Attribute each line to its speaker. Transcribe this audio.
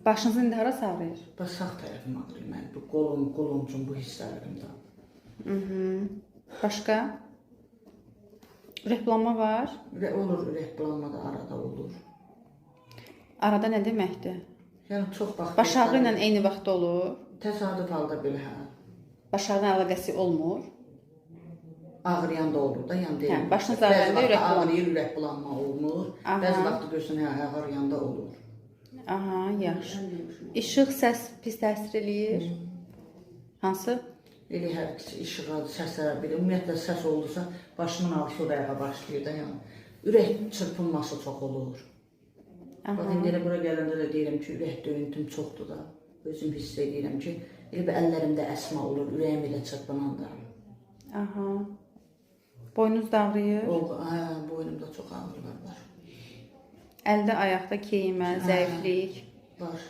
Speaker 1: Başınızı indi hara ağrıyır?
Speaker 2: Bax sağ tərəfim ağrıyır mənim. Bu qolumcum bu hissələrimdə.
Speaker 1: Başqa? Ürəkbulanma var.
Speaker 2: Olur, ürək bulanma da arada olur.
Speaker 1: Arada nə deməkdir?
Speaker 2: Yəni çox vaxt
Speaker 1: Baş ağı ilə eyni vaxtda olur.
Speaker 2: təsadüf halda belə hə.
Speaker 1: Baş ağrının əlaqəsi olmur.
Speaker 2: Ağrıyan da olur da, yəni deyil.
Speaker 1: Hə, başınız ağrıyanda ürək bulanma.
Speaker 2: Ağrıyır, ürək bulanma olmur.
Speaker 1: Aha.
Speaker 2: Bəzi vaxt görsən hə, ağrıyanda olur.
Speaker 1: Aha, yaxşı. İşıq, səs pis təsir eləyir. Hansı?
Speaker 2: Elə hər ikisi işığa, səsə, belə ümumiyyətlə səs oldusa, başımın ağrısı o dəqiqə başlayır da, yəni. Ürək çırpınması çox olur. Bax, indi elə bura gələndə də deyirəm ki, ürək döyüntüm çoxdur da. Özüm hiss edirəm ki, elə bir əllərimdə əsma olur, ürəyim elə çırpınanda.
Speaker 1: Aha. Boynunuz da ağrıyır.
Speaker 2: Hə, boynumda çox ağrılar var.
Speaker 1: Əldə, ayaqda keyimə, zəiflik.
Speaker 2: Var.